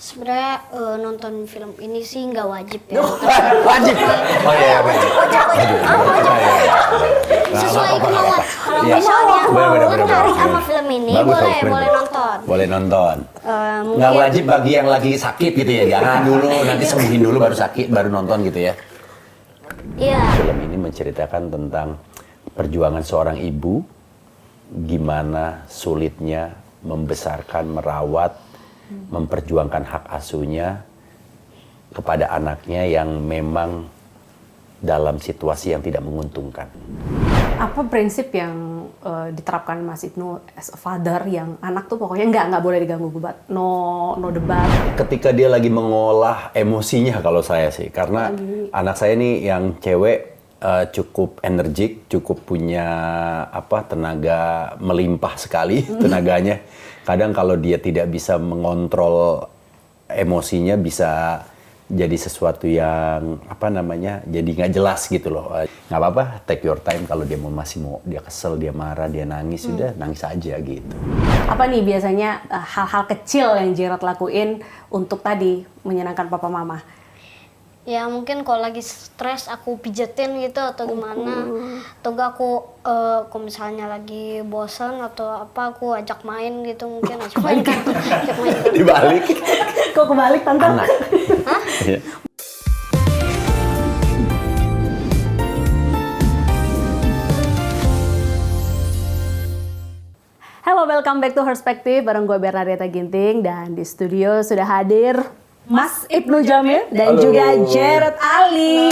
Sebenarnya nonton film ini sih nggak wajib ya. Wajib. Oh iya, wajib. Sesuai kemauan. Kalau misalnya tertarik sama film ini, boleh nonton. Boleh nonton. Mungkin Nggak wajib bagi yang lagi sakit gitu ya. Jangan dulu, nanti sembuhin dulu baru sakit, baru nonton gitu ya. Iya. Film ini menceritakan tentang perjuangan seorang ibu, gimana sulitnya membesarkan, merawat, memperjuangkan hak asuhnya kepada anaknya yang memang dalam situasi yang tidak menguntungkan. Apa prinsip yang diterapkan Mas Ibnu as a father yang anak tuh pokoknya nggak boleh diganggu gugat, no debat. Ketika dia lagi mengolah emosinya kalau saya sih, karena anak saya nih yang cewek cukup energik, cukup punya tenaga melimpah sekali tenaganya. Kadang kalau dia tidak bisa mengontrol emosinya bisa jadi sesuatu yang jadi nggak jelas gitu loh. Nggak apa-apa, take your time. Kalau dia masih mau, dia kesel, dia marah, dia nangis, sudah nangis aja gitu. Apa nih biasanya hal-hal kecil yang Gerard lakuin untuk tadi menyenangkan papa mama? Ya mungkin kalau lagi stres aku pijetin gitu atau gimana. Atau gak aku kalau misalnya lagi bosan atau apa aku ajak main gitu, mungkin ajak main kartu. Dibalik. Kok kebalik tante? Anak. Hah? Iya. Halo, welcome back to Perspective bareng gue Bernadetta Ginting, dan di studio sudah hadir Mas Ibnu Jamil dan Halo. juga Gerard Ali.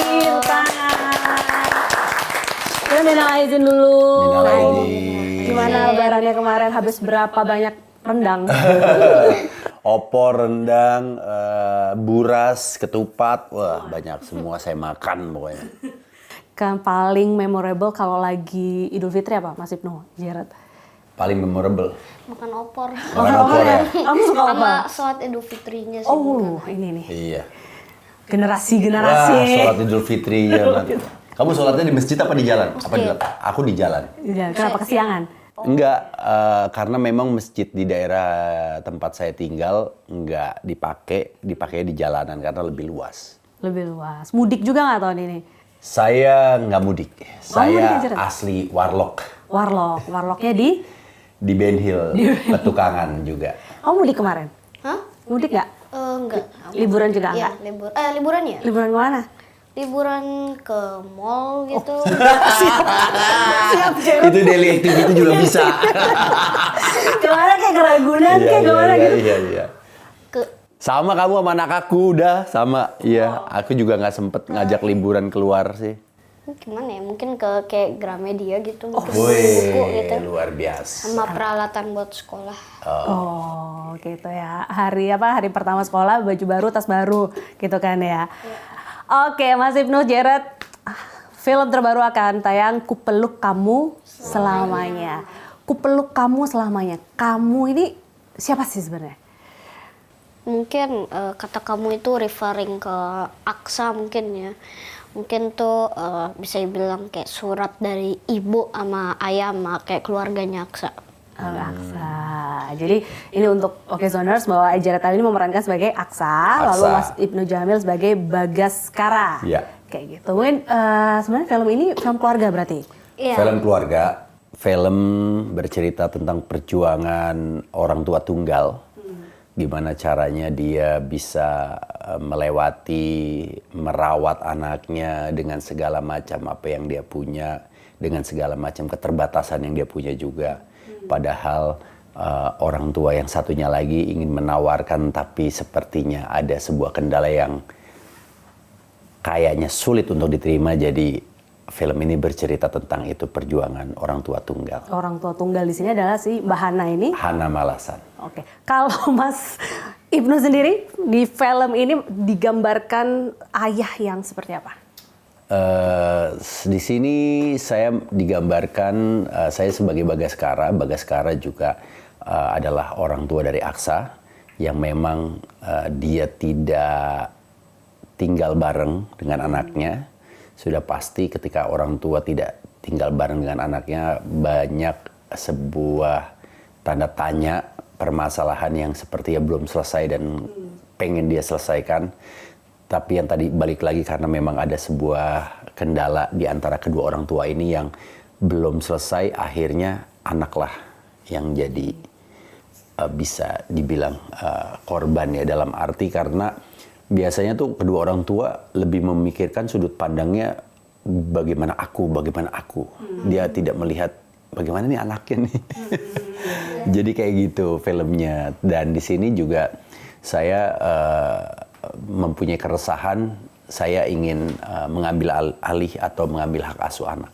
Kita minal aizin dulu. Minal aizin. Gimana lebarannya kemarin, habis berapa banyak rendang? Opor, rendang, buras, ketupat, wah banyak semua saya makan pokoknya. Kan paling memorable kalau lagi Idul Fitri apa Mas Ibnu, Gerard? Paling memorable. Makan opor. Makan opor ya? Kamu suka apa? Sama sholat Idul Fitrinya sih. Oh, ini nih. Iya. Generasi-generasi. Wah, sholat Idul Fitri ya. Kamu sholatnya di masjid apa di jalan? Apa di jalan? Aku di jalan. Ya, kenapa kesiangan? Enggak, karena memang masjid di daerah tempat saya tinggal enggak dipakai di jalanan karena lebih luas. Lebih luas. Mudik juga nggak tahun ini? Saya nggak mudik. Saya mudik aja, asli warlock. Warlocknya di Ben Hill, Petukangan juga. Oh, mudik kemarin? Hah? Mudik nggak? Enggak. Liburan juga Iya, nggak? liburan ya? Liburan kemana? Liburan ke mall gitu. Siap, Jen. Itu daily activity juga bisa. Kemana kayak ke Ragunan, kayak kemana gitu? Iya. Ke Sama kamu sama anak aku udah sama. Iya, aku juga nggak sempet ngajak liburan keluar sih. gimana ya? Mungkin ke kayak Gramedia gitu, mungkin Wih, buku gitu. luar biasa. Sama peralatan buat sekolah. Oh, gitu ya. Hari pertama sekolah, baju baru, tas baru, gitu kan ya. Oke, Mas Ibnu, Gerard, film terbaru akan tayang Kupeluk Kamu Selamanya. Kupeluk Kamu Selamanya. Kamu ini siapa sih sebenarnya? Mungkin kata kamu itu referring ke Aksa mungkin ya. Mungkin tuh bisa dibilang kayak surat dari ibu sama ayah sama kayak keluarganya Aksa. Aksa. Jadi ini untuk Okezoners bahwa Gerard Ali ini memerankan sebagai Aksa, lalu Mas Ibnu Jamil sebagai Bagaskara. Iya. Kayak gitu. Mungkin sebenarnya film ini film keluarga berarti? Iya. Film keluarga, film bercerita tentang perjuangan orang tua tunggal. Gimana caranya dia bisa melewati, merawat anaknya dengan segala macam apa yang dia punya, dengan segala macam keterbatasan yang dia punya juga. Padahal orang tua yang satunya lagi ingin menawarkan, tapi sepertinya ada sebuah kendala yang kayaknya sulit untuk diterima. Jadi film ini bercerita tentang itu, perjuangan orang tua tunggal. Orang tua tunggal di sini adalah si Mbak Hana ini. Hana Malasan. Oke, kalau Mas Ibnu sendiri di film ini digambarkan ayah yang seperti apa? Di sini saya digambarkan saya sebagai Bagaskara. Bagaskara juga adalah orang tua dari Aksa yang memang dia tidak tinggal bareng dengan anaknya. Sudah pasti ketika orang tua tidak tinggal bareng dengan anaknya, banyak sebuah tanda tanya, permasalahan yang sepertinya belum selesai dan pengen dia selesaikan. Tapi yang tadi balik lagi karena memang ada sebuah kendala di antara kedua orang tua ini yang belum selesai, akhirnya anaklah yang jadi bisa dibilang korban ya, dalam arti karena biasanya tuh kedua orang tua lebih memikirkan sudut pandangnya bagaimana aku. Dia tidak melihat bagaimana nih anaknya nih. Jadi kayak gitu filmnya. Dan di sini juga saya mempunyai keresahan, saya ingin mengambil alih atau mengambil hak asuh anak.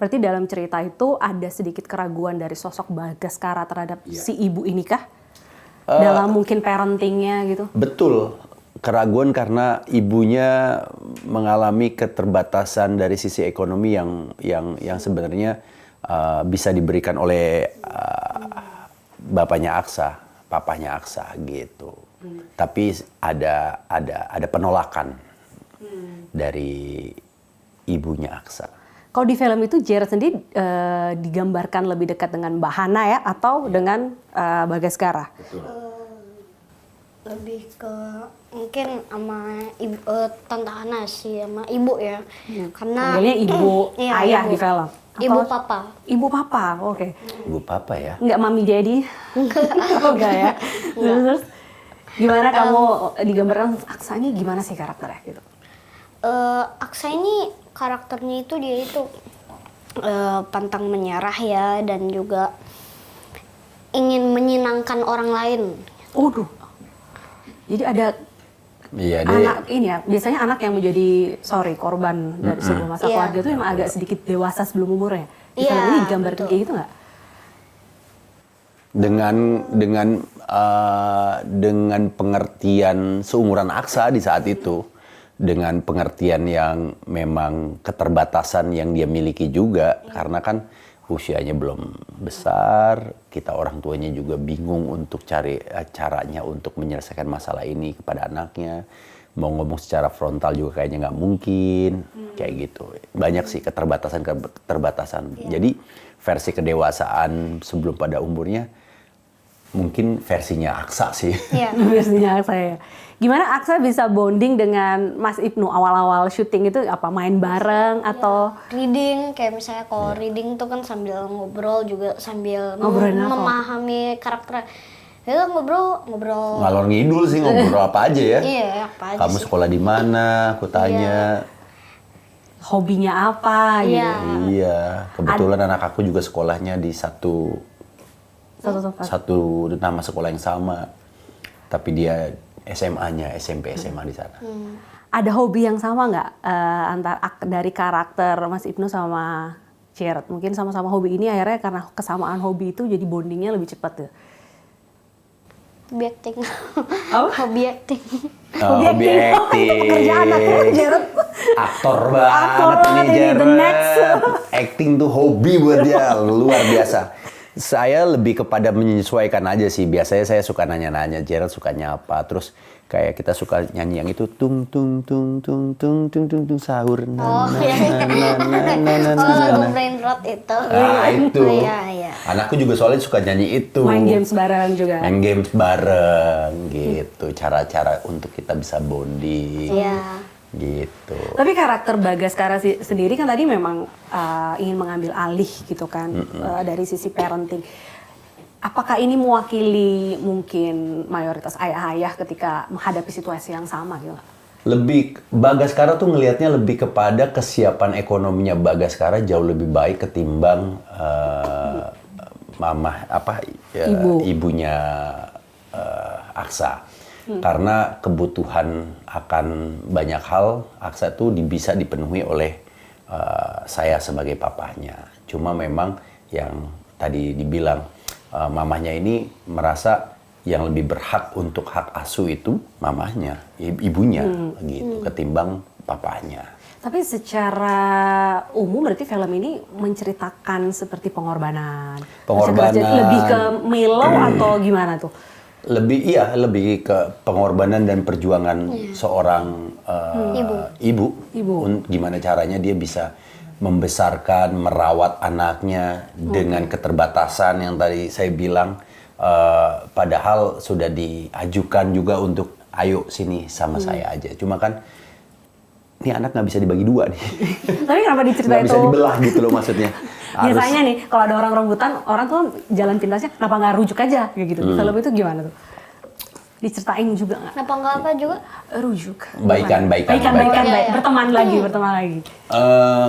Berarti dalam cerita itu ada sedikit keraguan dari sosok Bagaskara terhadap si ibu ini kah? Dalam mungkin parentingnya gitu? Betul, keraguan karena ibunya mengalami keterbatasan dari sisi ekonomi yang sebenarnya bisa diberikan oleh bapaknya Aksa, papahnya Aksa gitu. Tapi ada penolakan dari ibunya Aksa. Kalau di film itu Jared sendiri digambarkan lebih dekat dengan Mbak Hana ya, atau dengan Bagaskara? Lebih ke mungkin sama ibu, tante Hana sih, sama ibu ya. Karena Panggilnya ibu, iya, ayah ibu. di film. Ibu Atau- papa. Ibu papa, oke. Ibu papa ya. Enggak mami daddy? Oh, enggak ya? Terus gimana kamu digambarkan Aksa ini gimana sih karakternya gitu? Aksa ini karakternya itu dia itu pantang menyerah ya, dan juga ingin menyenangkan orang lain. Waduh. Jadi ada Iya, dia anak ini ya, biasanya anak yang menjadi korban dari sebuah masa Iya. keluarga itu memang agak sedikit dewasa sebelum umurnya. Di Iya, film ini digambarkan betul. kayak gitu nggak? dengan pengertian seumuran Aksa di saat itu, dengan pengertian yang memang keterbatasan yang dia miliki juga, karena kan usianya belum besar, kita orang tuanya juga bingung untuk cari caranya untuk menyelesaikan masalah ini kepada anaknya. Mau ngomong secara frontal juga kayaknya nggak mungkin, kayak gitu. Banyak sih keterbatasan. Jadi versi kedewasaan sebelum pada umurnya mungkin versinya Aksa sih. Iya. Biasanya saya. Gimana Aksa bisa bonding dengan Mas Ibnu awal-awal syuting itu apa, main bareng atau Reading, kayak misalnya kalau reading tuh kan sambil ngobrol juga, sambil Ngobrolin apa? memahami karakter. Ya ngobrol. Ngalor ngidul sih, ngobrol apa aja ya. Iya, apa aja Kamu sih. sekolah di mana? Aku tanya. hobinya apa gitu? Iya. Iya, kebetulan anak aku juga sekolahnya di satu nama sekolah yang sama. Tapi dia SMA-nya, SMP, SMA di sana. Ada hobi yang sama nggak dari karakter Mas Ibnu sama Jared? Mungkin sama-sama hobi ini akhirnya karena kesamaan hobi itu jadi bondingnya lebih cepat tuh. Hobi acting. Apa? Hobi acting. Hobi acting. Pekerjaan aku Jared. Aktor banget Aktor nih banget ini, the next. Jared. Acting tuh hobi buat dia, luar biasa. Saya lebih kepada menyesuaikan aja sih. Biasanya saya suka nanya-nanya, Jared sukanya apa. Terus kayak kita suka nyanyi yang itu tung tung tung tung tung tung tung tung sahur. Oh, iya. Oh, lagu Brain Rot itu. Ah, itu. Iya, iya. Anakku juga soalnya suka nyanyi itu. Main games bareng juga. Main games bareng gitu. Cara-cara untuk kita bisa bonding. Iya. Gitu. Tapi karakter Bagaskara sendiri kan tadi memang ingin mengambil alih gitu kan dari sisi parenting. Apakah ini mewakili mungkin mayoritas ayah-ayah ketika menghadapi situasi yang sama gitu? Bagaskara tuh ngelihatnya lebih kepada kesiapan ekonominya Bagaskara jauh lebih baik ketimbang ibunya Aksa. Karena kebutuhan akan banyak hal Aksa tuh bisa dipenuhi oleh saya sebagai papahnya. Cuma memang yang tadi dibilang mamahnya ini merasa yang lebih berhak untuk hak asuh itu mamahnya, ibunya gitu, ketimbang papahnya. Tapi secara umum berarti film ini menceritakan seperti pengorbanan. Pengorbanan. Lebih ke Milo atau gimana tuh? Lebih ke pengorbanan dan perjuangan seorang ibu. Gimana caranya dia bisa membesarkan, merawat anaknya dengan keterbatasan yang tadi saya bilang. Padahal sudah diajukan juga untuk ayo sini sama saya aja. Cuma kan ini anak nggak bisa dibagi dua nih. Tapi kenapa diceritain Nggak bisa dibelah gitu loh maksudnya. Biasanya nih kalau ada orang rambutan, orang tuh jalan pintasnya kenapa nggak rujuk aja kayak gitu. Di film itu gimana tuh? Diceritain juga nggak? Kenapa nggak apa juga? Rujuk. Baikan. Iya. Berteman lagi.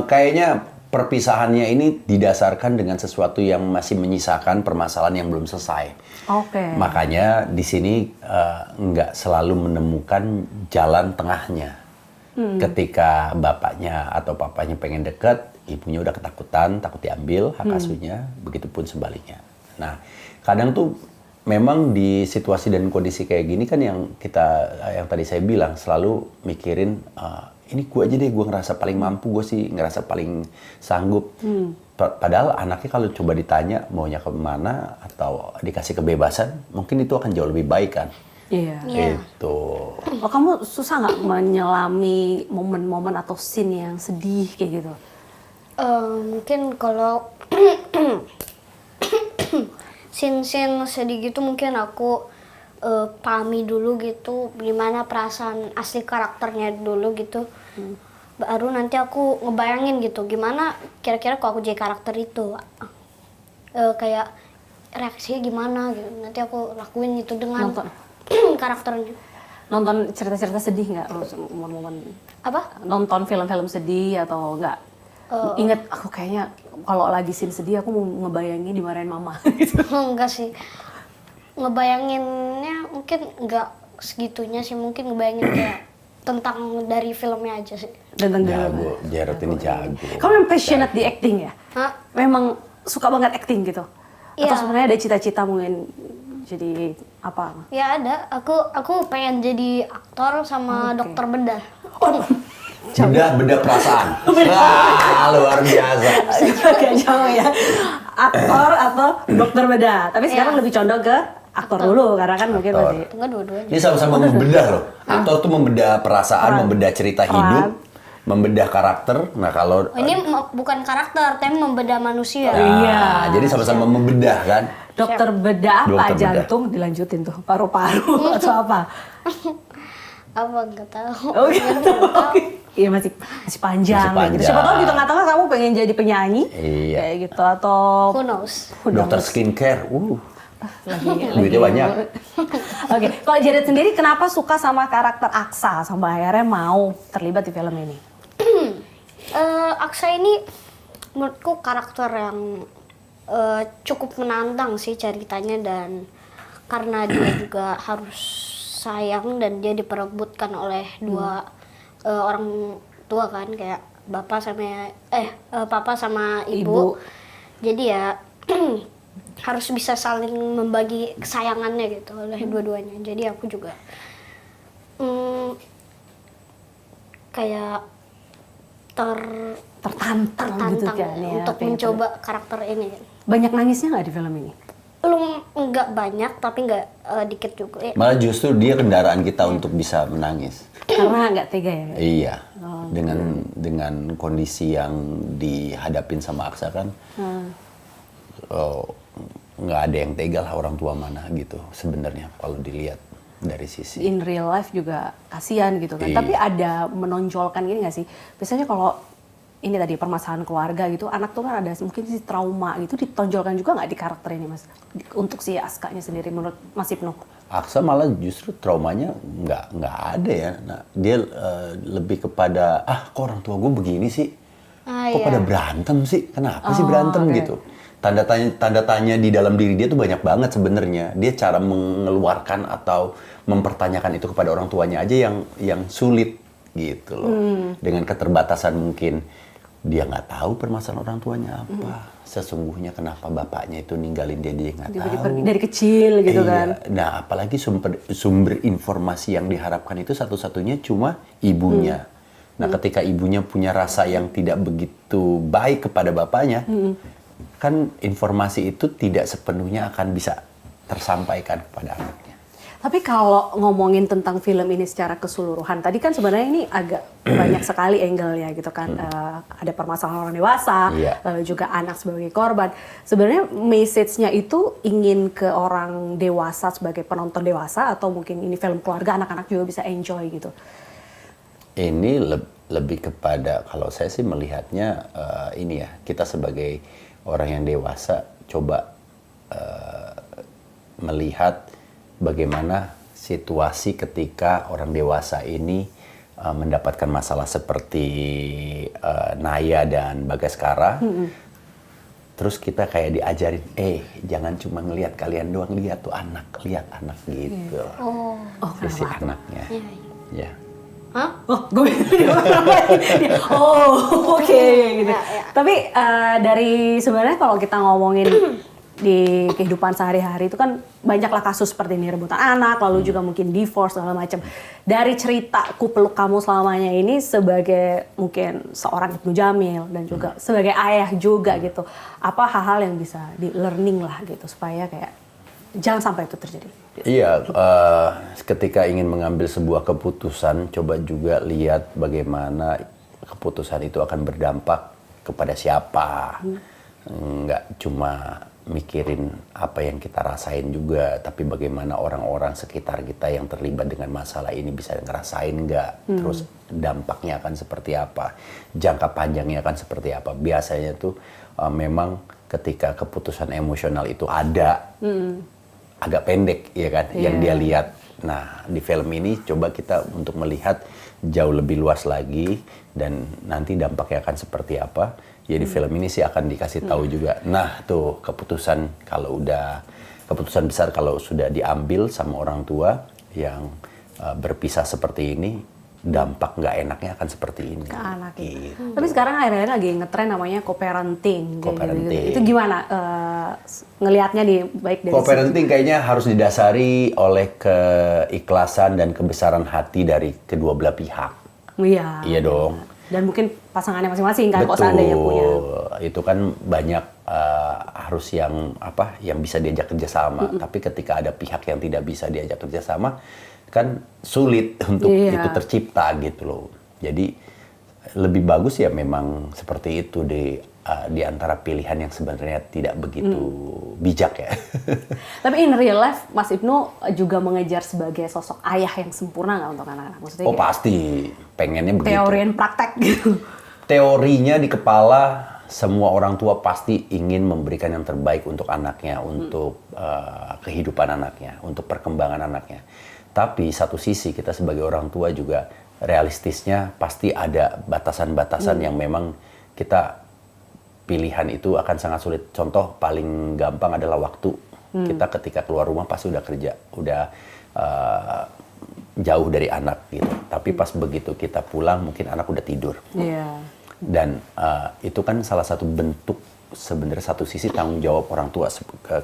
Kayaknya perpisahannya ini didasarkan dengan sesuatu yang masih menyisakan permasalahan yang belum selesai. Oke. Makanya di sini nggak selalu menemukan jalan tengahnya. Ketika bapaknya atau papanya pengen deket, ibunya udah ketakutan, takut diambil hak asuhnya, begitupun sebaliknya. Nah, kadang tuh memang di situasi dan kondisi kayak gini kan yang tadi saya bilang selalu mikirin ini gue aja deh, gue ngerasa paling mampu, gue sih ngerasa paling sanggup. Padahal anaknya kalau coba ditanya maunya kemana atau dikasih kebebasan, mungkin itu akan jauh lebih baik kan. Iya. Itu. Oh, kamu susah nggak menyelami momen-momen atau scene yang sedih kayak gitu? Mungkin kalau scene-scene sedih gitu mungkin aku pahami dulu gitu gimana perasaan asli karakternya dulu gitu. Baru nanti aku ngebayangin gitu gimana kira-kira kalau aku jadi karakter itu. Kayak reaksinya gimana gitu. Nanti aku lakuin gitu dengan karakternya. Nonton cerita-cerita sedih nggak momen-momen? Apa? Nonton film-film sedih atau nggak? Ingat aku kayaknya kalau lagi scene sedih aku mau ngebayangin dimarahin mama gitu. Enggak sih. Ngebayanginnya mungkin enggak segitunya sih, mungkin ngebayangin kayak tentang dari filmnya aja sih. Tentang Jago, Jarod ini jago. Kamu memang passionate di acting ya? Hah? Memang suka banget acting gitu? Iya. Atau sebenarnya ada cita-cita mungkin jadi apa? Ya ada, aku pengen jadi aktor sama dokter bedah. Bedah perasaan. Wah, luar biasa. Agak jauh ya. Aktor atau dokter bedah. Tapi sekarang lebih condong ke aktor dulu karena kan mungkin Aktor. masih Enggak dua-duanya. Ini sama-sama membedah loh. Aktor tuh membedah perasaan, membedah cerita hidup, membedah karakter. Nah kalau Ini bukan karakter, tapi membedah manusia. Iya. Jadi sama-sama membedah kan. dokter bedah apa? Dokter bedah. Jantung dilanjutin tuh, paru-paru atau apa? Apa enggak tahu. Oh gitu. Iya masih panjang. Masih panjang. Gitu. Siapa tahu di tengah-tengah kamu pengen jadi penyanyi. Iya. Kayak gitu atau Who knows? Dokter skincare. lagi Duitnya banyak. Oke, kalau Jarod sendiri kenapa suka sama karakter Aksa sampai akhirnya mau terlibat di film ini? Aksa ini menurutku karakter yang cukup menantang sih ceritanya, dan karena dia juga harus sayang dan dia diperebutkan oleh dua orang tua kan, kayak papa sama ibu. Jadi ya harus bisa saling membagi kesayangannya gitu oleh dua-duanya. Jadi aku juga kayak Tertantang gitu kan ya. untuk mencoba karakter ini. Banyak nangisnya nggak di film ini? Nggak banyak tapi nggak dikit juga. Malah justru dia kendaraan kita untuk bisa menangis. Karena nggak tega ya? Iya. Dengan kondisi yang dihadapin sama Aksa kan. Nggak ada yang tega lah orang tua mana gitu sebenarnya kalau dilihat dari sisi. In real life juga kasihan gitu kan. Iya. Tapi ada menonjolkan gini nggak sih? Biasanya kalau ini tadi permasalahan keluarga gitu, anak tuh kan ada mungkin sih trauma gitu, ditonjolkan juga nggak di karakter ini mas? Untuk si Askanya sendiri menurut Mas Ibnu? Aksa malah justru traumanya nggak ada ya. Nah, dia lebih kepada kok orang tua gue begini sih, kok Iya. pada berantem sih, kenapa sih berantem gitu. Tanda tanya di dalam diri dia tuh banyak banget sebenarnya. Dia cara mengeluarkan atau mempertanyakan itu kepada orang tuanya aja yang sulit gitu loh. Dengan keterbatasan mungkin dia nggak tahu permasalahan orang tuanya apa. Sesungguhnya kenapa bapaknya itu ninggalin dia nggak tahu. Dari kecil gitu kan. Nah, apalagi sumber informasi yang diharapkan itu satu-satunya cuma ibunya. Nah, ketika ibunya punya rasa yang tidak begitu baik kepada bapaknya, kan informasi itu tidak sepenuhnya akan bisa tersampaikan kepada anaknya. Tapi kalau ngomongin tentang film ini secara keseluruhan, tadi kan sebenarnya ini agak banyak sekali angle-nya gitu kan. Ada permasalahan orang dewasa, Iya. lalu juga anak sebagai korban. Sebenarnya message-nya itu ingin ke orang dewasa sebagai penonton dewasa, atau mungkin ini film keluarga, anak-anak juga bisa enjoy gitu? Ini lebih kepada, kalau saya sih melihatnya ini ya, kita sebagai orang yang dewasa coba melihat bagaimana situasi ketika orang dewasa ini mendapatkan masalah seperti Naya dan Bagaskara. Terus kita kayak diajarin, jangan cuma ngelihat kalian doang, lihat tuh anak, lihat anak gitu. Sisi anaknya. Ya. Hah? Oh, gue oh, oke gitu. Tapi dari sebenarnya kalau kita ngomongin di kehidupan sehari-hari itu kan banyaklah kasus seperti ini, rebutan anak, lalu juga mungkin divorce segala macam. Dari cerita Ku Peluk Kamu Selamanya ini sebagai mungkin seorang Ibnu Jamil dan juga sebagai ayah juga gitu, apa hal-hal yang bisa di learning lah gitu supaya kayak jangan sampai itu terjadi. Iya, ketika ingin mengambil sebuah keputusan, coba juga lihat bagaimana keputusan itu akan berdampak kepada siapa. Nggak cuma mikirin apa yang kita rasain juga, tapi bagaimana orang-orang sekitar kita yang terlibat dengan masalah ini bisa ngerasain nggak, terus dampaknya akan seperti apa, jangka panjangnya akan seperti apa. Biasanya tuh memang ketika keputusan emosional itu ada, agak pendek ya kan, yang dia lihat. Nah, di film ini coba kita untuk melihat jauh lebih luas lagi dan nanti dampaknya akan seperti apa. Ya di film ini sih akan dikasih tahu juga. Nah, tuh keputusan besar kalau sudah diambil sama orang tua yang berpisah seperti ini, dampak nggak enaknya akan seperti ini. Ke anak Gitu. Tapi sekarang akhir-akhir lagi ngetren namanya co-parenting. Co-parenting. Itu gimana ngelihatnya di baik dari Co-parenting kayaknya harus didasari oleh keikhlasan dan kebesaran hati dari kedua belah pihak. Iya. Iya dong. Dan mungkin pasangannya masing-masing kan kok seandainya punya. Itu kan banyak harus yang bisa diajak kerjasama. Tapi ketika ada pihak yang tidak bisa diajak kerjasama, kan sulit untuk itu tercipta gitu loh. Jadi lebih bagus ya memang seperti itu di antara pilihan yang sebenarnya tidak begitu bijak ya. Tapi in real life, Mas Ibnu juga mengejar sebagai sosok ayah yang sempurna nggak untuk anak-anak? Maksudnya Oh pasti, pengennya begitu. teori dan praktek gitu. Teorinya di kepala, semua orang tua pasti ingin memberikan yang terbaik untuk anaknya, untuk kehidupan anaknya, untuk perkembangan anaknya. Tapi satu sisi kita sebagai orang tua juga realistisnya pasti ada batasan-batasan yang memang kita pilihan itu akan sangat sulit. Contoh paling gampang adalah waktu. Kita ketika keluar rumah pasti udah kerja, udah jauh dari anak gitu. Tapi pas begitu kita pulang mungkin anak udah tidur. Dan itu kan salah satu bentuk sebenarnya satu sisi tanggung jawab orang tua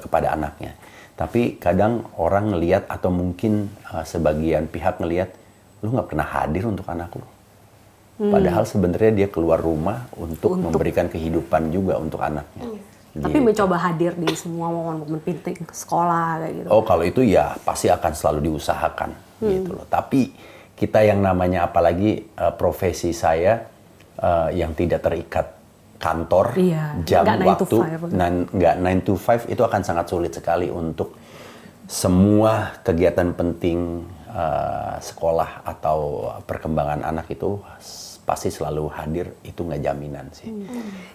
kepada anaknya. Tapi kadang orang ngelihat atau mungkin sebagian pihak ngelihat, lu nggak pernah hadir untuk anak lu. Padahal sebenarnya dia keluar rumah untuk memberikan kehidupan juga untuk anaknya. Tapi mencoba hadir di semua momen-momen penting sekolah kayak gitu. Oh kalau itu ya pasti akan selalu diusahakan gitu loh. Tapi kita yang namanya apalagi profesi saya yang tidak terikat kantor, jam, waktu, nggak 9 to 5 itu akan sangat sulit sekali untuk semua kegiatan penting sekolah atau perkembangan anak itu pasti selalu hadir, itu nggak jaminan sih.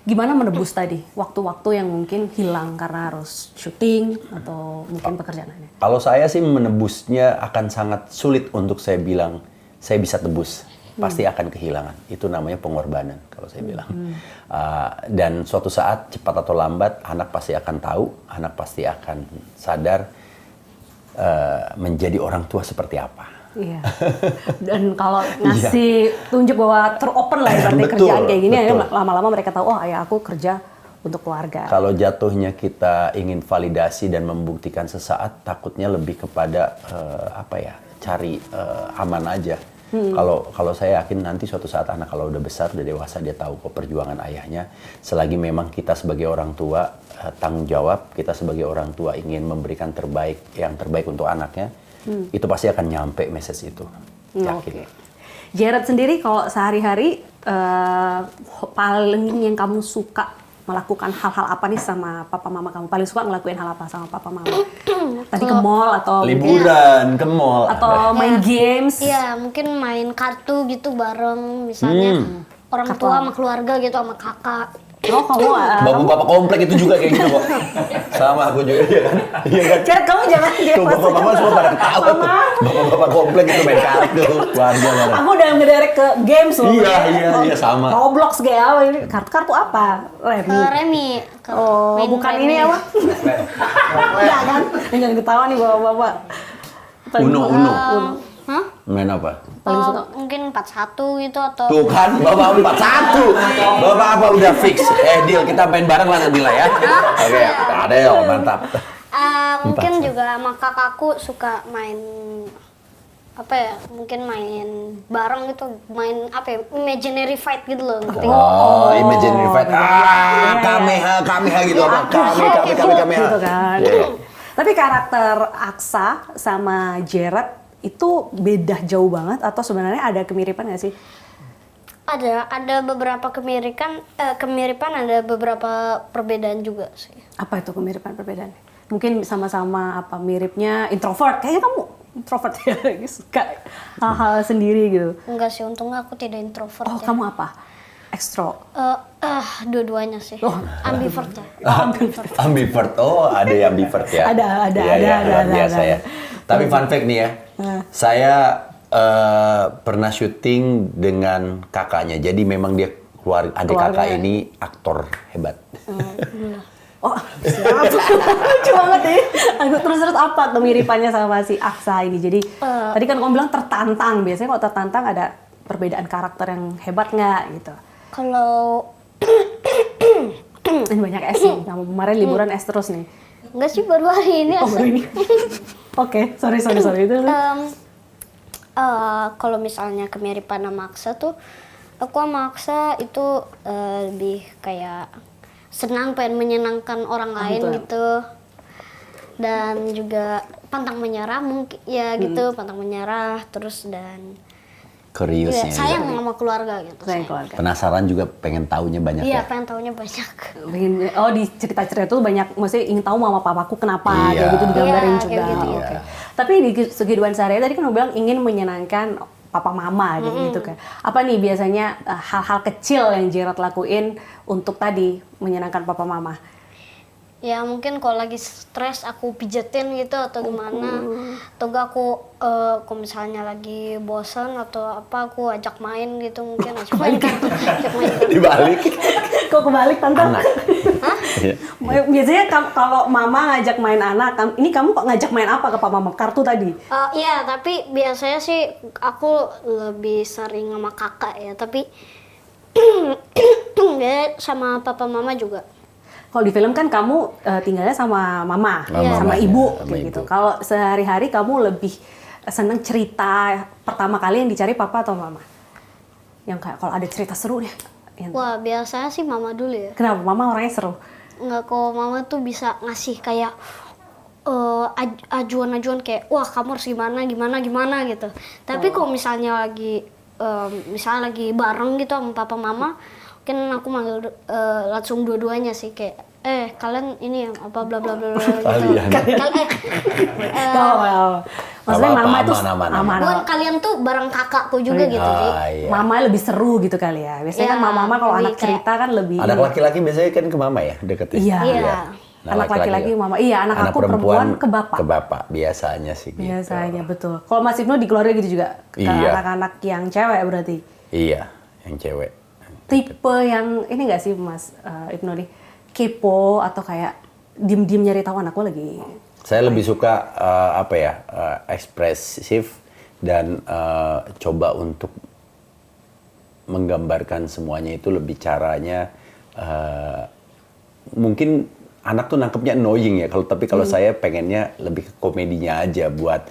Gimana menebus tadi waktu-waktu yang mungkin hilang karena harus syuting atau mungkin pekerjaan lainnya? Kalau saya sih menebusnya akan sangat sulit untuk saya bilang saya bisa tebus. Pasti akan kehilangan. Itu namanya pengorbanan kalau saya bilang. Dan suatu saat cepat atau lambat anak pasti akan tahu, anak pasti akan sadar menjadi orang tua seperti apa. Iya. Dan kalau ngasih tunjuk bahwa teropen lah ibaratnya kerjaan kayak gini, lama-lama mereka tahu, oh ayah aku kerja untuk keluarga. Kalau jatuhnya kita ingin validasi dan membuktikan sesaat, takutnya lebih kepada cari aman aja. Kalau saya yakin nanti suatu saat anak kalau udah besar, udah dewasa, dia tahu kok perjuangan ayahnya. Selagi memang kita sebagai orang tua tanggung jawab, kita sebagai orang tua ingin memberikan yang terbaik untuk anaknya, itu pasti akan nyampe message itu. Yakin. Oke. Jared sendiri kalau sehari-hari paling yang kamu suka melakukan hal-hal apa nih sama papa mama kamu? Paling suka ngelakuin hal apa sama papa mama? Tadi ke mall atau Liburan ke mall. atau main games? Iya, mungkin main kartu gitu bareng, misalnya orang tua sama keluarga gitu, sama kakak. Oh, kamu Bapak-bapak komplek itu juga kayak gitu kok. Sama aku juga ya kan. Iya kan? Jared, kamu jangan Tuh bapak mama semua pada ketawa tuh. Bapak-bapak komplek itu main kartu, warga mana. Aku udah ngederek ke games loh. Iya, sama. Roblox kayak apa ini? Kartu apa? Remi. Remi. Oh, main bukan Remi. ini apa? Enggak kan? Jangan ketawa nih bapak-bapak. Uno. Hah? Main apa? Paling suka. Mungkin 41 gitu atau Tuh kan, Bapak 41. Bapak apa udah fix? Deal, kita main bareng lah nanti lah ya. Oke, ada ya, mantap. mungkin juga sama kakakku suka main apa ya, mungkin main bareng gitu, main apa ya, imaginary fight gitu loh, ngerti nggak? Oh, imaginary fight. Kameha gitu apa? Kameha. Gitu kan. Iya. Tapi karakter Aksa sama Jared itu beda jauh banget atau sebenarnya ada kemiripan nggak sih? Ada beberapa kemiripan, ada beberapa perbedaan juga sih. Apa itu kemiripan perbedaannya? Mungkin sama-sama apa miripnya introvert. Kayaknya kamu introvert ya, suka hal-hal sendiri gitu. Enggak sih, untungnya aku tidak introvert Oh, ya. kamu apa? Ekstro. Dua-duanya sih. Ambivert ya. Ambivert. Oh, ada yang ambivert ya. Ada, Iya, luar ada, biasa ada. ya. Tapi fun fact nih ya. Saya pernah syuting dengan kakaknya. Jadi memang dia adik kakak ini aktor hebat. Oh, siap. Lucu banget ya. Terus apa kemiripannya sama si Aksa ini? Jadi tadi kan kamu bilang tertantang. Biasanya kalau tertantang ada perbedaan karakter yang hebat nggak gitu? Kalau Ini banyak es nih. Kamu kemarin liburan es terus nih. enggak sih, baru hari ini Oh, baru ini. Oke, sorry itu. Kalau misalnya kemiripan sama Aksa tuh, aku sama Aksa itu lebih kayak senang, pengen menyenangkan orang lain betul. gitu, dan juga pantang menyerah mungkin ya gitu, pantang menyerah terus, dan Kuriusnya. sayang sama keluarga gitu. Sayang keluarga. Penasaran juga pengen taunya banyak Iya, ya. pengen taunya banyak. Oh, di cerita-cerita itu banyak, maksudnya ingin tahu mama papaku kenapa, Iya. kayak gitu digambarin Iya, juga. kayak gitu. Oke. Tapi di kehidupan sehari tadi kan kamu bilang ingin menyenangkan papa mama gitu kan. Apa nih biasanya hal-hal kecil yang Jared lakuin untuk tadi menyenangkan papa mama? Ya mungkin kalau lagi stres aku pijetin gitu atau gimana, atau enggak aku kalau misalnya lagi bosan atau apa, aku ajak main gitu, mungkin ajak main kartu, ajak main kartu. Dibalik. Kok kebalik tante? Anak. Iya. Biasanya kalau mama ngajak main anak, ini kamu kok ngajak main apa ke papa mama? Kartu tadi? Iya, tapi biasanya sih aku lebih sering sama kakak ya, tapi ya sama papa mama juga. Kalau di film kan kamu tinggalnya sama mama, sama ibu, sama kayak ibu. gitu. Kalau sehari-hari kamu lebih seneng cerita pertama kali yang dicari papa atau mama? Yang kayak kalau ada cerita seru nih. Wah, biasanya sih mama dulu ya. Kenapa? Mama orangnya seru. Nggak, kalau mama tuh bisa ngasih kayak ajuan-ajuan kayak, wah kamu harus gimana gitu. Tapi kalau misalnya lagi bareng gitu sama papa mama, mungkin aku manggil langsung dua-duanya sih, kayak kalian ini yang apa bla bla bla bla gitu. Kalian. Maksudnya Apa-apa, mama itu aman. aman. Bukan kalian tuh bareng kakakku juga gitu sih. Iya. Mama lebih seru gitu kali ya. Biasanya kan Ya, mama kalau lebih anak cerita kan lebih Anak laki-laki biasanya kan ke mama ya deketnya. Iya. Nah, Anak laki-laki mama. Iya, anak aku perempuan ke bapak. Ke bapak biasanya sih gitu. Biasanya betul. Kalau Mas Ibnu di keluarga gitu juga ke Iya. anak-anak yang cewek berarti. Iya, yang cewek. Tipe yang ini nggak sih Mas Ibnu nih, kepo atau kayak diem-diem nyari tahu anakku lagi. Saya lebih suka ekspresif dan coba untuk menggambarkan semuanya itu lebih caranya mungkin anak tuh nangkepnya annoying ya, tapi kalau saya pengennya lebih ke komedinya aja buat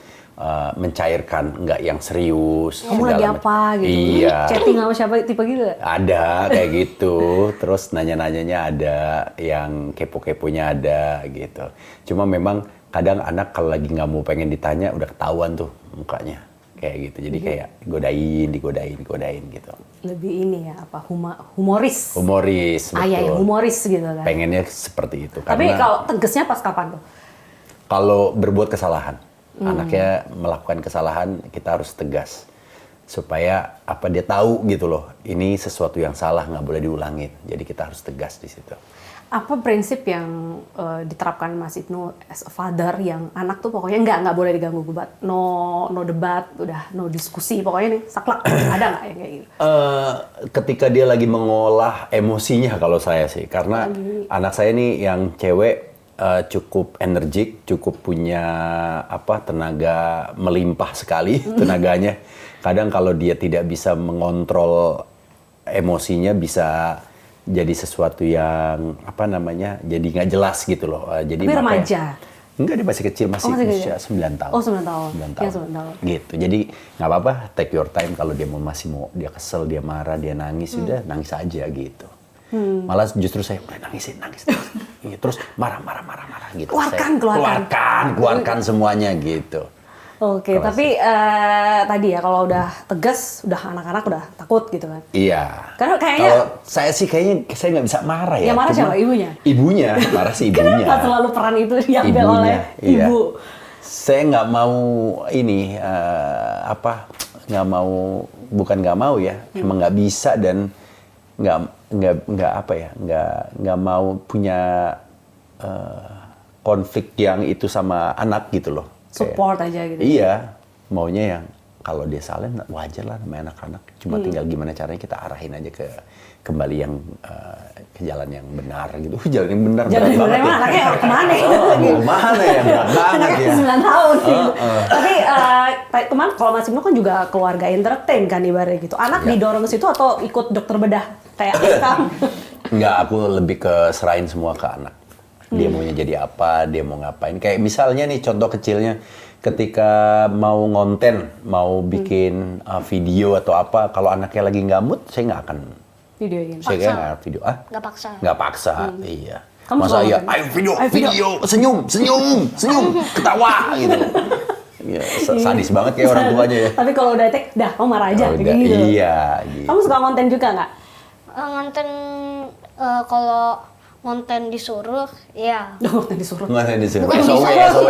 mencairkan, nggak yang serius. Kamu lagi apa gitu? Iya. Chatting sama siapa tipe gitu? Ada kayak gitu, terus nanya-nanyanya ada, yang kepo-keponya ada gitu. Cuma memang kadang anak kalau lagi nggak mau pengen ditanya udah ketahuan tuh mukanya kayak gitu. Jadi kayak digodain gitu. Lebih ini ya apa humoris. Humoris, betul. Ayah yang humoris gitu kan. Pengennya seperti itu. Tapi Karena kalau tegasnya pas kapan tuh? kalau berbuat kesalahan, anaknya melakukan kesalahan, kita harus tegas supaya apa dia tahu gitu loh. Ini sesuatu yang salah, nggak boleh diulangin. Jadi kita harus tegas di situ. Apa prinsip yang diterapkan Mas Ibnu as a father yang anak tuh pokoknya nggak boleh diganggu gugat, no debat, udah no diskusi, pokoknya nih saklek. Ada nggak yang kayak gitu? Ketika dia lagi mengolah emosinya kalau saya sih, karena anak saya nih yang cewek cukup energik, cukup punya tenaga melimpah sekali tenaganya. Kadang kalau dia tidak bisa mengontrol emosinya bisa jadi sesuatu yang jadi nggak jelas gitu loh. Jadi Tapi remaja? Enggak, dia masih kecil, masih usia 9 tahun. Oh 9 tahun. 9 tahun. Ya, 9 tahun. Gitu. Jadi nggak apa-apa, take your time. Kalau dia masih mau, dia kesel, dia marah, dia nangis, udah nangis aja gitu. Malah justru saya udah nangis. Gitu. Terus marah gitu. Keluarkan semuanya gitu. Oke, tapi tadi ya kalau udah tegas, udah anak-anak udah takut gitu kan? Iya. Karena kayaknya kalau saya nggak bisa marah ya. Yang marah siapa? Ibunya? Ibunya, marah sih ibunya. Kenapa selalu peran itu diambil oleh iya. ibu? Saya nggak mau bukan nggak mau ya, emang nggak bisa dan nggak mau punya konflik yang itu sama anak gitu loh. Support aja gitu. Iya, maunya yang kalau dia salah wajar lah namanya anak-anak. Cuma tinggal gimana caranya kita arahin aja kembali yang ke jalan yang benar gitu. Jalan yang benar. Jalan yang benar emang anaknya kemana ya? Kemana ya? Berat banget ya. 9 tahun gitu. Tapi kemarin kalau Mas Ibnu kan juga keluarga entertain kan ibaratnya gitu. Anak didorong ke situ atau ikut dokter bedah kayak Askam? Enggak, aku lebih ke serahin semua ke anak. Dia maunya jadi apa, dia mau ngapain. Kayak misalnya nih contoh kecilnya, ketika mau ngonten, mau bikin video atau apa, kalau anaknya lagi nggak mood, saya nggak akan Videoin. saya nggak video. Nggak paksa. Nggak paksa, iya. Kamu Masa suka ya, nonton? ayo video, senyum, ketawa gitu. Ya, sadis banget kayak orang tuanya ya. Tapi kalau udah kamu marah aja Udah, kayak gitu. iya. Kamu suka konten juga nggak? Ngonten kalau ngonten disuruh, ya. Konten disuruh. Nggak disuruh. Bukan SOW, disuruh.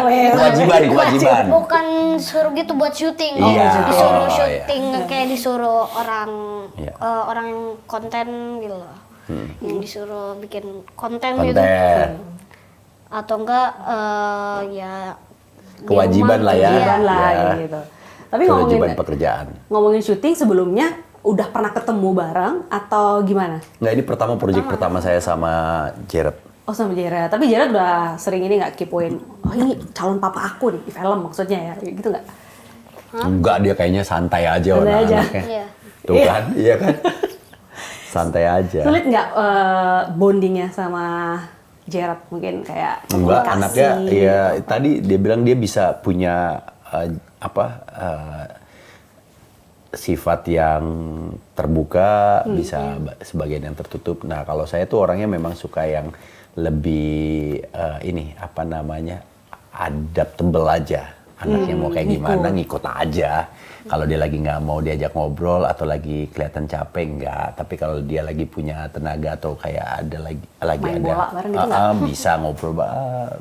iya. Kewajiban. Bukan suruh gitu buat syuting. Iya. Disuruh Oh, syuting, iya. kayak disuruh orang Iya. orang yang konten gitu loh. Yang disuruh bikin konten gitu. Atau enggak ya di Kewajiban rumah, lah ya. iya. Kewajiban lah Iya. gitu. Tapi Kewajiban pekerjaan. ngomongin syuting sebelumnya udah pernah ketemu bareng atau gimana? Nggak, ini proyek pertama saya sama Jared. Oh sama Jared, tapi Jared udah sering ini nggak kepoin, oh ini calon papa aku nih di film maksudnya ya, gitu nggak? Enggak, dia kayaknya santai aja Santai aja. anaknya. Iya. Tuh kan, iya kan? Santai aja. Sulit nggak bondingnya sama Jared mungkin kayak Enggak, komunikasi? anaknya ya tadi dia bilang dia bisa punya sifat yang terbuka, bisa sebagian yang tertutup. Nah, kalau saya tuh orangnya memang suka yang lebih adaptable aja. Anaknya mau kayak gimana ngikut aja. Kalau dia lagi nggak mau diajak ngobrol atau lagi kelihatan capek enggak. Tapi kalau dia lagi punya tenaga atau kayak ada lagi Main ada bola bareng gitu nggak? bisa ngobrol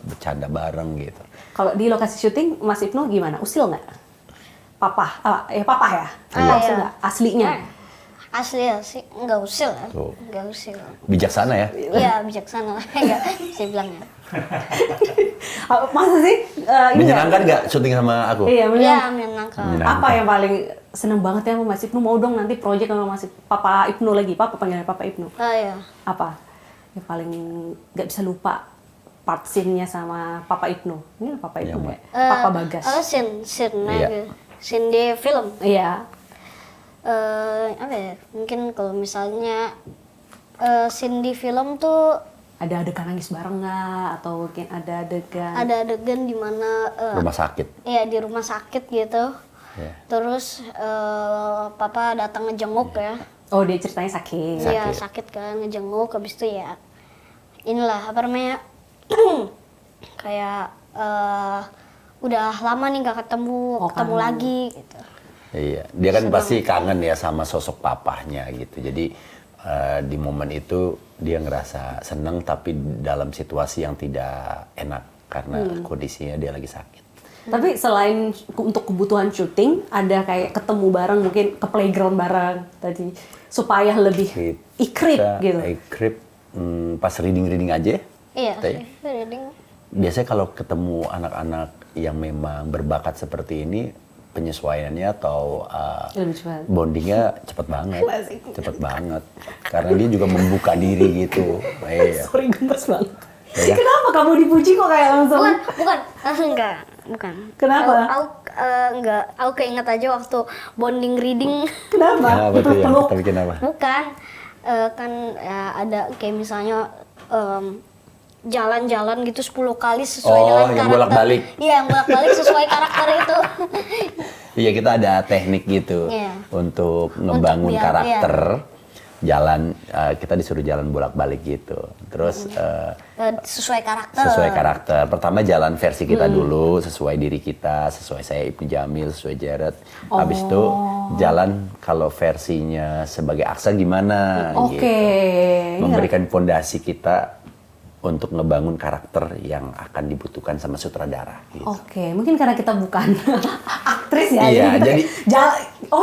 bercanda bareng gitu. Kalau di lokasi syuting Mas Ibnu gimana? Usil nggak? Papa ya? Ah, Usil iya. nggak? Aslinya? Asli nggak usil ya. Tuh. Nggak usil. Bijaksana ya. Iya, bijaksana. Enggak, saya bilang ya. Masa sih? Ini Menyenangkan nggak syuting sama aku? Iya, Iya, menyenangkan. Menyenangkan. Apa yang paling seneng banget ya sama Mas Ibnu? Mau dong nanti proyek sama Papa Ibnu lagi. Panggilan Papa Ibnu. Ah, iya. Apa? Yang paling nggak bisa lupa part scene-nya sama Papa Ibnu. Ini Papa Ibnu ya? Papa Bagas. Scene-nya Iya. gitu. Scene di film. Iya. Apa ya? Mungkin kalau misalnya scene di film tuh Ada adegan nangis bareng nggak? Atau mungkin ada adegan... ada adegan di mana Rumah sakit. ya di rumah sakit gitu. Iya. Terus papa datang ngejenguk ya. Oh, dia ceritanya sakit. Iya, sakit kan, ngejenguk habis itu ya. Inilah apa namanya? Kayak udah lama nih nggak ketemu lagi gitu. Iya, dia kan pasti kangen ya sama sosok papahnya gitu. Jadi di momen itu dia ngerasa seneng tapi dalam situasi yang tidak enak karena kondisinya dia lagi sakit. Tapi selain untuk kebutuhan syuting, ada kayak ketemu bareng, mungkin ke playground bareng tadi, supaya lebih ikrip gitu. Ikrip pas reading aja. Iya, Teh. reading. Biasanya kalau ketemu anak-anak yang memang berbakat seperti ini, penyesuaiannya atau Lebih cepat. bondingnya cepet banget, karena dia juga membuka diri gitu. Iya. Sorry, gemes banget. Ya. Kenapa kamu dipuji kok kayak langsung? Bukan. Kenapa? Aku keinget aja waktu bonding reading. Kenapa? Kenapa tuh ya? Peluk. Tapi kenapa? Bukan, kan ya, ada kayak misalnya jalan-jalan gitu 10 kali sesuai dengan yang karakter. bolak-balik. Iya, yang bolak-balik sesuai karakter itu. Iya, kita ada teknik gitu Iya. untuk ngebangun biar- karakter. Jalan, kita disuruh jalan bolak-balik gitu. Terus Sesuai karakter. sesuai karakter. Pertama jalan versi kita dulu, sesuai diri kita, sesuai saya Ibnu Jamil, sesuai Jared. Habis itu jalan kalau versinya sebagai Aksa gimana Oke. gitu. Memberikan fondasi kita untuk ngebangun karakter yang akan dibutuhkan sama sutradara gitu. Oke, mungkin karena kita bukan aktris ya. Iya, kita jadi-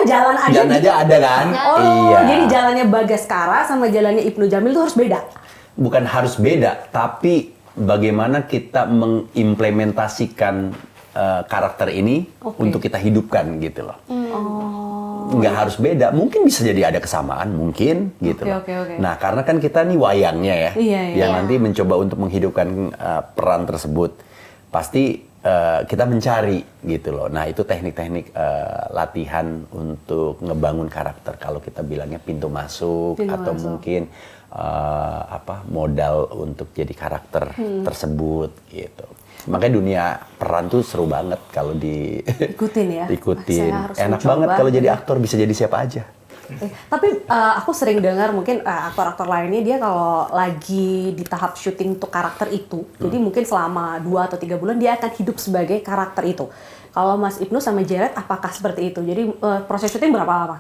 jalan aja. Jalan aja ada kan? Oh, Iya. jadi jalannya Bagaskara sama jalannya Ibnu Jamil itu harus beda. Bukan harus beda, tapi bagaimana kita mengimplementasikan karakter ini untuk kita hidupkan gitu loh. Nggak harus beda, mungkin bisa jadi ada kesamaan, mungkin gitu loh. Oke. Nah, karena kan kita nih wayangnya ya, Iya. yang nanti mencoba untuk menghidupkan peran tersebut, pasti kita mencari gitu loh. Nah, itu teknik-teknik latihan untuk ngebangun karakter. Kalau kita bilangnya pintu masuk atau mungkin modal untuk jadi karakter tersebut gitu. Makanya dunia peran tuh seru banget kalau Ikutin ya. ikutin. Saya harus Enak mencoba. banget kalau jadi aktor, bisa jadi siapa aja. Tapi aku sering dengar mungkin aktor-aktor lainnya dia kalau lagi di tahap syuting untuk karakter itu, jadi mungkin selama 2 atau 3 bulan dia akan hidup sebagai karakter itu. Kalau Mas Ibnu sama Jared apakah seperti itu? Jadi proses syuting berapa lama?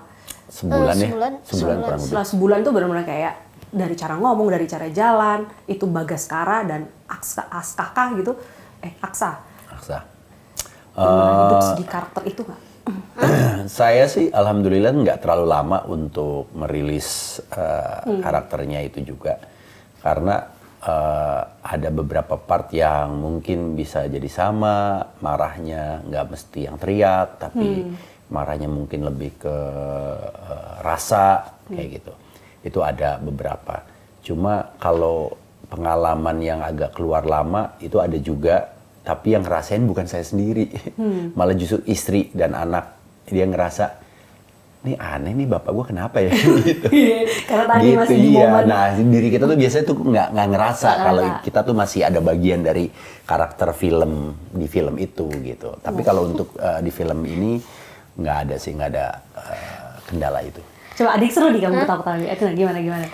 Sebulan ya? sebulan. Sebulan kurang lebih. Setelah sebulan tuh benar-benar kayak dari cara ngomong, dari cara jalan, itu Bagaskara dan Aksa gitu. Aksa. Aksa. Hidup di karakter itu nggak? Saya sih alhamdulillah nggak terlalu lama untuk merilis karakternya itu juga. Karena ada beberapa part yang mungkin bisa jadi sama, marahnya nggak mesti yang teriak, tapi marahnya mungkin lebih ke rasa, kayak gitu. Itu ada beberapa. Cuma kalau pengalaman yang agak keluar lama itu ada juga, tapi yang ngerasain bukan saya sendiri, malah justru istri dan anak. Dia ngerasa, nih aneh nih bapak gue kenapa ya? gitu. Karena tadi Gitu, masih di iya. momen. Nah, diri kita tuh biasanya tuh nggak ngerasa kalau kita tuh masih ada bagian dari karakter film di film itu gitu. Tapi kalau untuk di film ini nggak ada sih, nggak ada kendala itu. Coba adik seru nih kamu ketawa-ketawa. Itu gimana?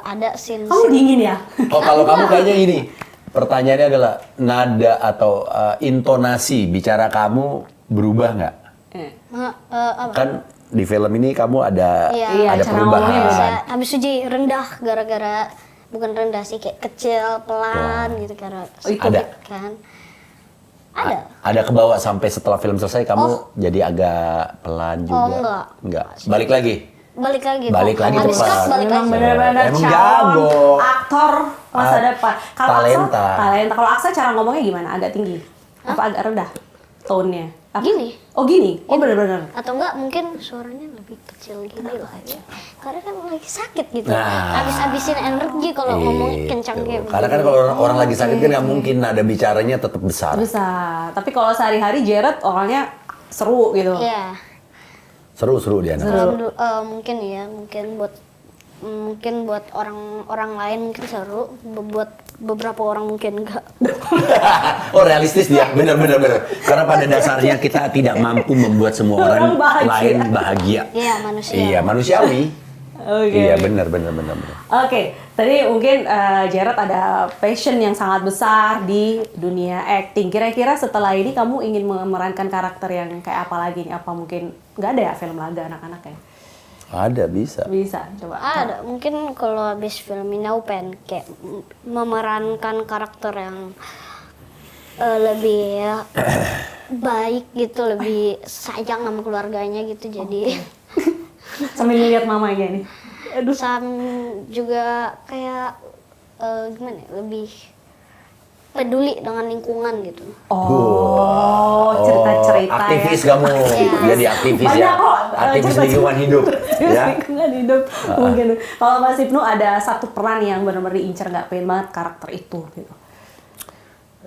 Ada scene. Kamu dingin ya? Oh, kalau kamu kayaknya ini, pertanyaannya adalah nada atau intonasi bicara kamu berubah nggak? Apa? Kan di film ini kamu ada Iya, ada cara ngomongnya perubahan. beda. Habis itu jadi rendah gara-gara bukan rendah sih, kayak kecil pelan gitu karena itu ada. kan. Ada. Ada kebawa sampai setelah film selesai kamu jadi agak pelan juga. enggak. Balik lagi. Balik lagi. Balik lagi Habis tepat. cut balik Memang lagi. benar-benar Emang calon jago. aktor masa depan. Kalau Talenta. talenta. Kalau Aksa cara ngomongnya gimana? Agak tinggi? Apa agak rendah? Tone-nya? Apa? Gini. Oh gini? Oh benar-benar. Atau enggak mungkin suaranya lebih kecil gini lah ya. Karena kan lagi sakit gitu. Nah. Habis-habisin energi kalau ngomong kencang Gitu. kayak Karena kan kalau orang lagi sakit kan nggak mungkin nada bicaranya tetap besar. Bisa. Tapi kalau sehari-hari Jared orangnya seru gitu. Iya. Seru dia anak. Mungkin buat orang lain mungkin seru, buat beberapa orang mungkin enggak. Oh, realistis dia, benar. Karena pada dasarnya kita tidak mampu membuat semua orang Orang bahagia. lain bahagia. Iya, manusia. Iya, manusiawi. Oke. Iya, benar. Oke, tadi mungkin Jared ada passion yang sangat besar di dunia acting. Kira-kira setelah ini kamu ingin memerankan karakter yang kayak apa lagi nih? Apa mungkin nggak ada ya film laga anak-anak ya? Ada, bisa. Bisa, coba. Ada, mungkin kalau habis film ini aku pengen kayak memerankan karakter yang lebih baik gitu, lebih sayang sama keluarganya gitu. Jadi Sambil ngeliat mamanya nih. Aduh. juga kayak gimana ya, lebih peduli dengan lingkungan gitu. Oh, cerita-cerita aktivis ya. kamu, jadi aktivis Banyak ya, kok, aktivis cerita-cerita. lingkungan hidup, ya. Lingkungan hidup. Mungkin. Kalau Mas Ibnu ada satu peran yang benar-benar diincar nggak pengen banget karakter itu gitu.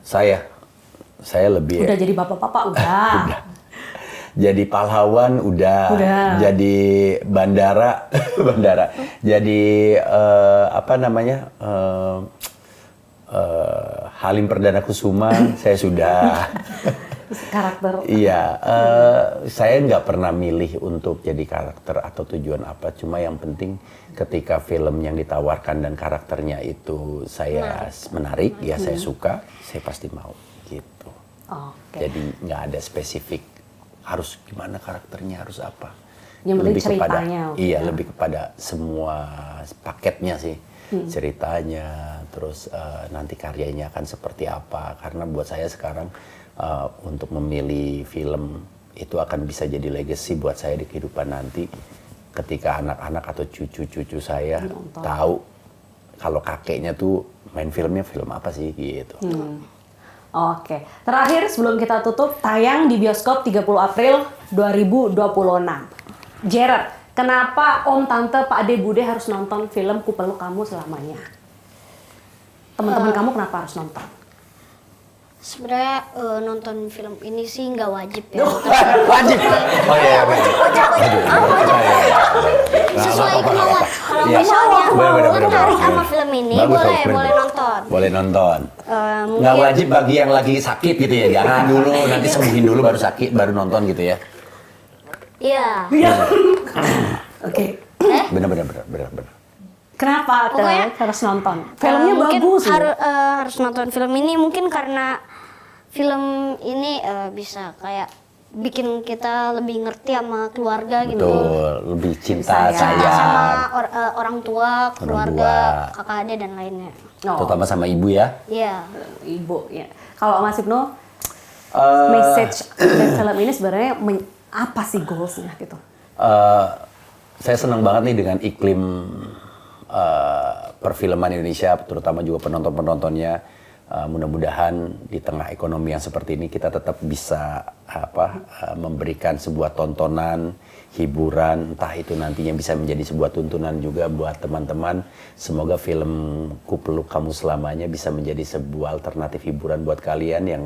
Saya lebih Udah jadi bapak-bapak udah. jadi pahlawan udah. Jadi bandara, jadi apa namanya Halim Perdana Kusuma, saya sudah. Karakter. Iya, saya nggak pernah milih untuk jadi karakter atau tujuan apa. Cuma yang penting ketika film yang ditawarkan dan karakternya itu saya menarik, ya saya suka, saya pasti mau gitu. Oke. Jadi nggak ada spesifik harus gimana karakternya, harus apa. Yang penting kepada, ceritanya. iya, lebih kepada semua paketnya sih. Ceritanya, terus nanti karyanya akan seperti apa. Karena buat saya sekarang untuk memilih film itu akan bisa jadi legacy buat saya di kehidupan nanti. Ketika anak-anak atau cucu-cucu saya tahu kalau kakeknya tuh main filmnya film apa sih gitu. Oke. Terakhir sebelum kita tutup, tayang di bioskop 30 April 2026. Jared, kenapa Om Tante Pak Ade Bude harus nonton film Ku Peluk Kamu Selamanya? Teman-teman kamu kenapa harus nonton? Sebenarnya nonton film ini sih nggak wajib ya. Wajib. Oh iya, wajib. Sesuai kemauan. Kalau Iya. misalnya Bener. tertarik sama film ini, Bagus, boleh bagus. nonton. Boleh nonton. Mungkin Nggak wajib bagi yang lagi sakit gitu ya. Jangan dulu, nanti sembuhin dulu baru sakit, baru nonton gitu ya. Iya. Oke. Bener. Kenapa Pokoknya, harus nonton? Filmnya mungkin bagus. harus nonton film ini mungkin karena film ini bisa kayak bikin kita lebih ngerti sama keluarga gitu. Betul, lebih cinta, Sayang. sayang. Sama orang tua, keluarga, tua. kakak adik dan lainnya. Oh, Terutama sama ibu ya. Iya. Ibu ya. Kalau Mas Ibnu, message dari film ini sebenarnya apa sih goalsnya gitu? Saya senang banget nih dengan iklim perfilman Indonesia, terutama juga penonton-penontonnya. Mudah-mudahan di tengah ekonomi yang seperti ini kita tetap bisa memberikan sebuah tontonan, hiburan, entah itu nantinya bisa menjadi sebuah tuntunan juga buat teman-teman. Semoga film Ku Peluk Kamu Selamanya bisa menjadi sebuah alternatif hiburan buat kalian yang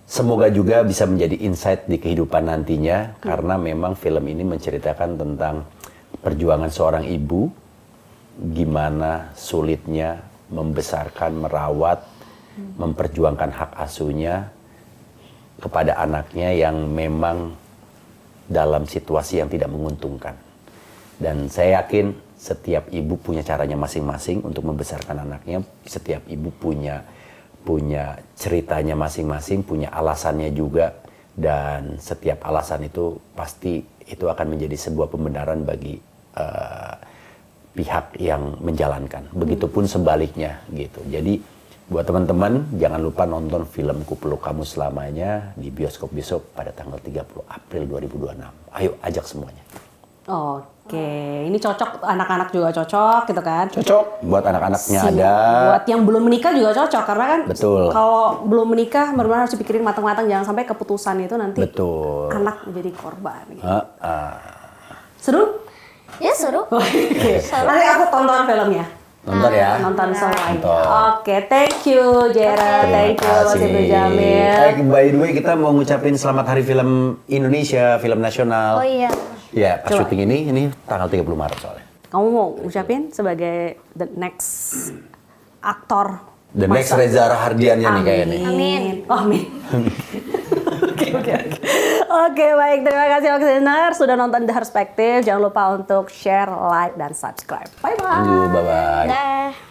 semoga juga bisa menjadi insight di kehidupan nantinya, karena memang film ini menceritakan tentang perjuangan seorang ibu, gimana sulitnya membesarkan, merawat, memperjuangkan hak asuhnya kepada anaknya yang memang dalam situasi yang tidak menguntungkan. Dan saya yakin setiap ibu punya caranya masing-masing untuk membesarkan anaknya, setiap ibu punya ceritanya masing-masing, punya alasannya juga, dan setiap alasan itu pasti itu akan menjadi sebuah pembenaran bagi pihak yang menjalankan. Begitupun sebaliknya gitu. Jadi buat teman-teman jangan lupa nonton film Ku Peluk Kamu Selamanya di bioskop besok pada tanggal 30 April 2026. Ayo ajak semuanya. Oke, ini cocok, anak-anak juga cocok gitu kan? Cocok buat anak-anaknya ada. Buat yang belum menikah juga cocok, karena kan Betul. kalau belum menikah benar-benar harus dipikirin matang-matang, jangan sampai keputusan itu nanti Betul. anak menjadi korban. Gitu. Ah. Seru? Ya seru. Oke, nanti aku tonton filmnya. Nonton ya. Nonton semuanya. Nonton. Oke, thank you Jared, thank you Mas Ibnu Jamil. By the way kita mau ngucapin selamat Hari Film Indonesia, film nasional. Oh iya. Ya, pas Coba. syuting ini tanggal 30 Maret soalnya. Kamu mau ucapin sebagai the next aktor? The next Reza Rahardiannya nih kayaknya nih. Amin. Oh, amin. Oke. Oke, baik. Terima kasih Oxiner sudah nonton The Perspective. Jangan lupa untuk share, like, dan subscribe. Bye-bye. Bye-bye. Dah.